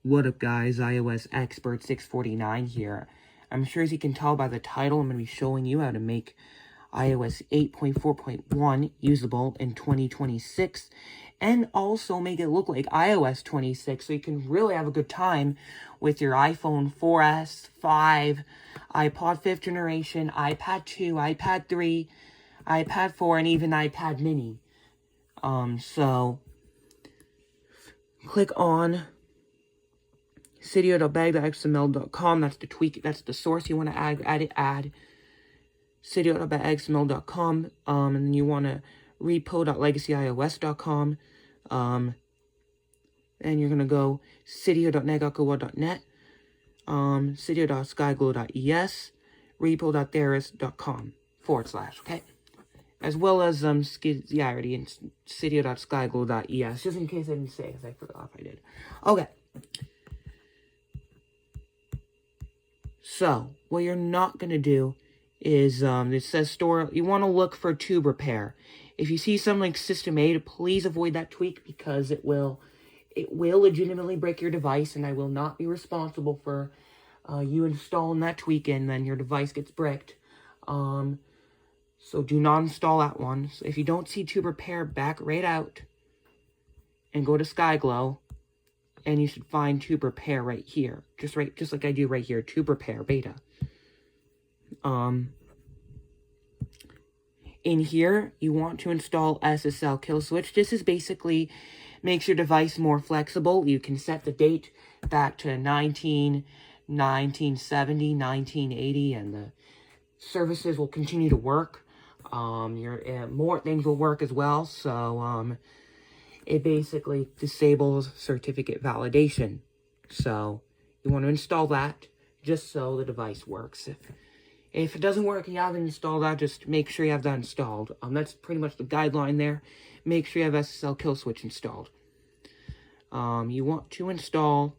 What up guys, iOS Expert 649 here. I'm sure as you can tell by the title, I'm going to be showing you how to make iOS 8.4.1 usable in 2026 and also make it look like iOS 26 so you can really have a good time with your iPhone 4S, 5, iPod 5th generation, iPad 2, iPad 3, iPad 4, and even iPad mini. So click on cydio.bag.xml.com. That's the source you want to add cydio.xml.com, and then you want to repo.legacyIOS.com, and you're going to go cydio.negakuwa.net, cydio.skyglow.es, repo.theris.com, /, okay? As well as, cydio.skyglow.es, just in case I didn't say, because I forgot if I did. Okay. So, what you're not going to do is, it says store, you want to look for tube repair. If you see something like System 8, please avoid that tweak because it will legitimately break your device, and I will not be responsible for you installing that tweak and then your device gets bricked. So do not install that one. So if you don't see tube repair, back right out and go to SkyGlow. And you should find tube repair right here. Just like I do right here, tube repair beta. In here, you want to install SSL kill switch. This is basically makes your device more flexible. You can set the date back to 1970, 1980, and the services will continue to work. More things will work as well. So, it basically disables certificate validation. So, you want to install that just so the device works. If it doesn't work and you haven't installed that, just make sure you have that installed. That's pretty much the guideline there. Make sure you have SSL kill switch installed. You want to install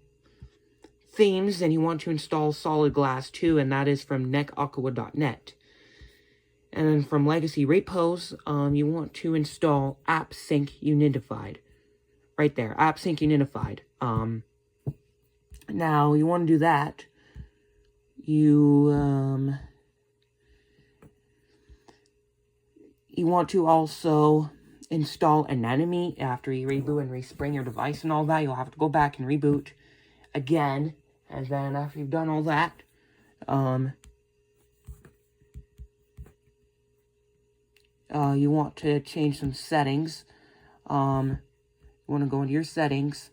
themes, and you want to install Solid Glass 2, and that is from negakuwa.net. And then from Legacy Repos, you want to install AppSync Unified. Right there, AppSync Unified. Now, you want to do that. You want to also install Anemone after you reboot and respring your device and all that. You'll have to go back and reboot again. And then after you've done all that, you want to change some settings. You want to go into your settings.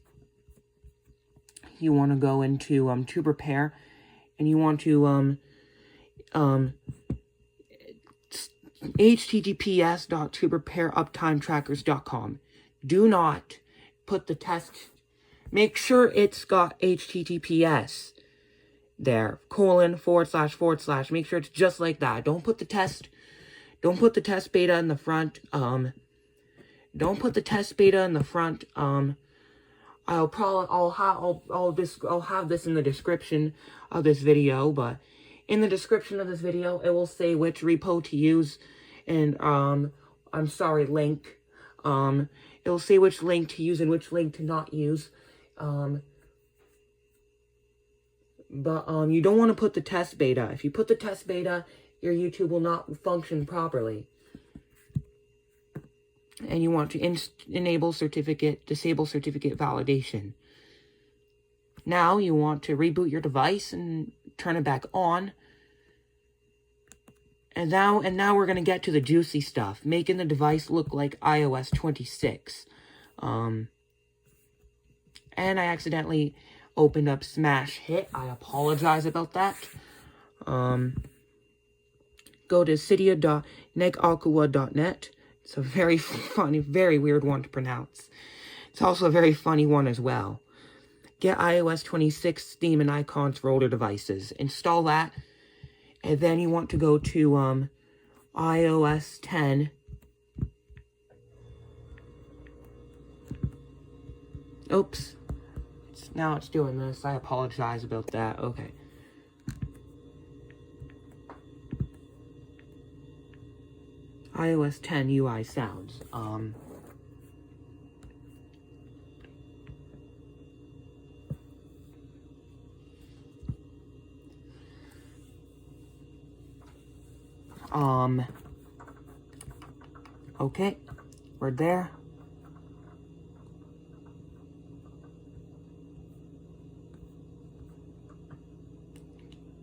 You want to go into tube repair, and you want to https.tuberepairuptimetrackers.com. Do not put the test. Make sure it's got HTTPS there, // Make sure it's just like that. Don't put the test beta in the front. Don't put the test beta in the front. I'll have this in the description of this video, but in the description of this video, it will say which repo to use, and, link. It'll say which link to use and which link to not use. But you don't want to put the test beta. If you put the test beta, your YouTube will not function properly. And you want to disable certificate validation. Now you want to reboot your device and turn it back on. And now we're going to get to the juicy stuff, making the device look like iOS 26. And I accidentally opened up Smash Hit. I apologize about that. Go to cydio.negakuwa.net. It's a very funny, very weird one to pronounce. It's also a very funny one as well. Get iOS 26 theme and icons for older devices. Install that. And then you want to go to iOS 10. Oops. Now it's doing this. I apologize about that. Okay. iOS 10 UI sounds. Okay, we're there.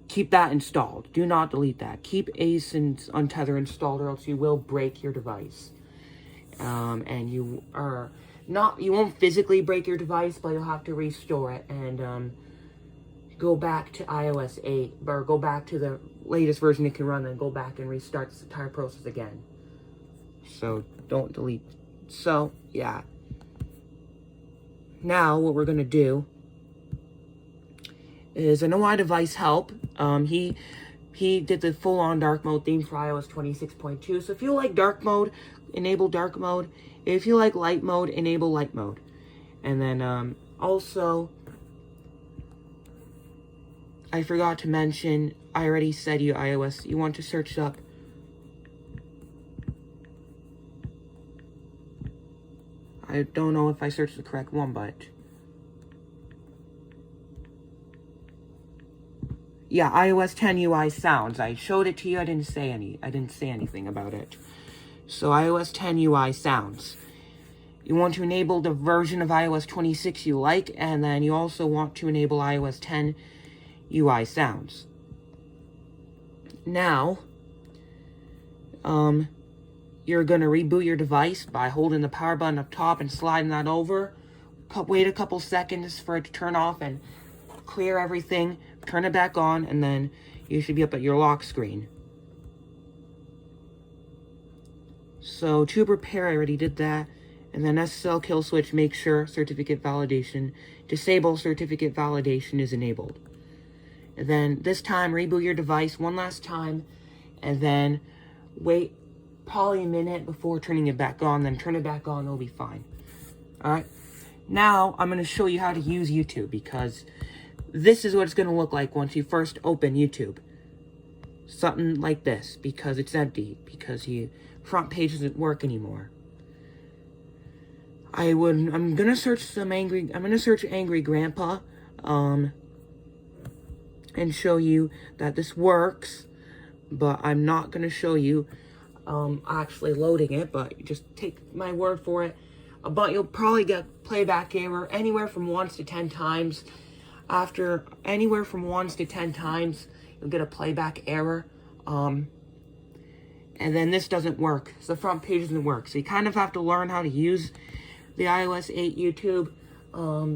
Keep that installed. Do not delete that. Keep Ace and Untether installed, or else you will break your device. And you won't physically break your device, but you'll have to restore it and go back to iOS 8, or go back to the latest version it can run, then go back and restart the entire process again. So don't delete. So yeah. Now what we're gonna do is, I know iDevice Help. He did the full-on dark mode theme for iOS 26.2. So if you like dark mode, enable dark mode. If you like light mode, enable light mode. And then also, I forgot to mention, I already said you want to search up I don't know if I searched the correct one, but yeah, iOS 10 UI sounds. I showed it to you. I didn't say anything about it. So iOS 10 UI sounds. You want to enable the version of iOS 26 you like, and then you also want to enable iOS 10 UI sounds. Now, you're going to reboot your device by holding the power button up top and sliding that over. Wait a couple seconds for it to turn off and clear everything. Turn it back on, and then you should be up at your lock screen. So to prepare, I already did that. And then SSL kill switch, make sure certificate validation, disable certificate validation is enabled. And then this time, reboot your device one last time, and then wait probably a minute before turning it back on, then turn it back on, it'll be fine. Alright, now I'm going to show you how to use YouTube, because this is what it's going to look like once you first open YouTube. Something like this, because it's empty, because the front page doesn't work anymore. I'm gonna search Angry Grandpa, and show you that this works, but I'm not gonna show you, actually loading it, but just take my word for it. But you'll probably get playback error anywhere from 1 to 10 times. After anywhere from 1 to 10 times, you'll get a playback error. And then this doesn't work. So the front page doesn't work. So you kind of have to learn how to use the iOS 8 YouTube,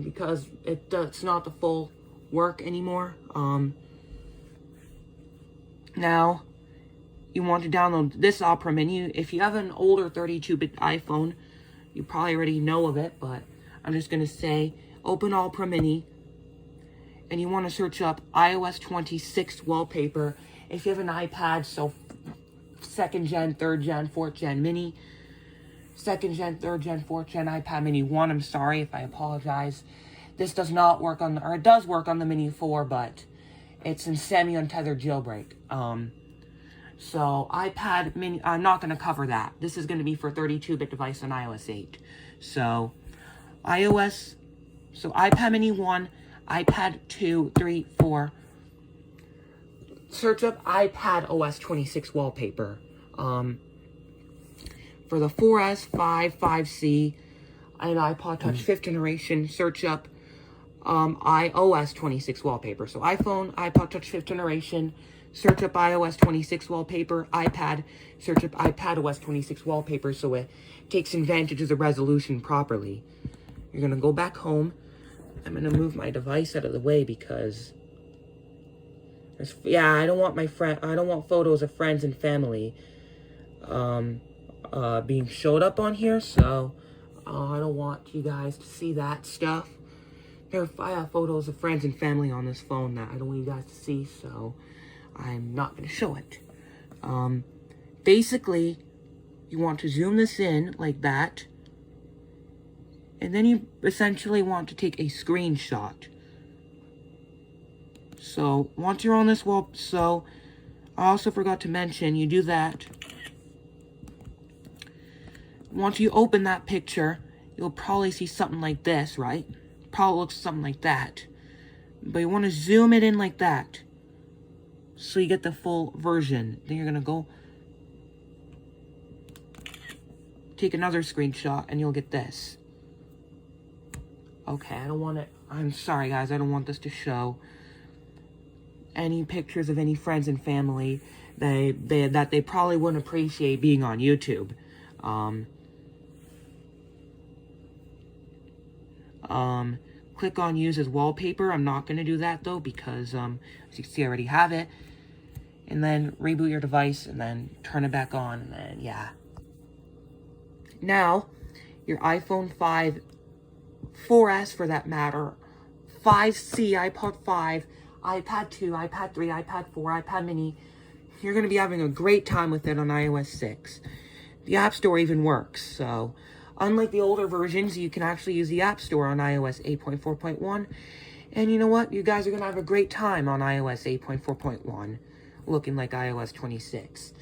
because it's not the full work anymore. Now, you want to download this Opera Mini. If you have an older 32-bit iPhone, you probably already know of it, but I'm just going to say, open Opera Mini, and you want to search up iOS 26 wallpaper. If you have an iPad, so 2nd gen, 3rd gen, 4th gen mini, 2nd gen, 3rd gen, 4th gen iPad mini 1, I'm sorry if I apologize. This does not work on, or it does work on the Mini 4, but it's in semi-untethered jailbreak. So iPad mini, I'm not going to cover that. This is going to be for 32-bit device on iOS 8. So iPad mini 1, iPad 2, 3, 4. Search up iPad OS 26 wallpaper. For the 4S, 5, 5C, and iPod Touch 5th generation, search up iOS 26 wallpaper. So iPhone, iPod Touch 5th generation, search up iOS 26 wallpaper. iPad, search up iPad OS 26 wallpaper, so it takes advantage of the resolution properly. You're going to go back home. I'm going to move my device out of the way because I don't want photos of friends and family being showed up on here, so I don't want you guys to see that stuff. There are photos of friends and family on this phone that I don't want you guys to see, so I'm not going to show it. Basically, you want to zoom this in like that, and then you essentially want to take a screenshot. So, once you're on this wall, so, I also forgot to mention, you do that. Once you open that picture, you'll probably see something like this, right? Probably looks something like that. But you want to zoom it in like that, so you get the full version. Then you're going to go take another screenshot and you'll get this. Okay, I don't want it. I'm sorry, guys. I don't want this to show any pictures of any friends and family that they probably wouldn't appreciate being on YouTube. Click on use as wallpaper. I'm not going to do that, though, because, as you can see, I already have it. And then reboot your device, and then turn it back on, and then, yeah. Now, your iPhone 5, 4S for that matter, 5C, iPod 5, iPad 2, iPad 3, iPad 4, iPad mini, you're going to be having a great time with it on iOS 6. The App Store even works, so unlike the older versions, you can actually use the App Store on iOS 8.4.1, and you know what? You guys are going to have a great time on iOS 8.4.1, looking like iOS 26.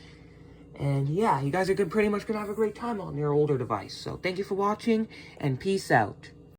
And yeah, you guys are pretty much going to have a great time on your older device. So thank you for watching, and peace out.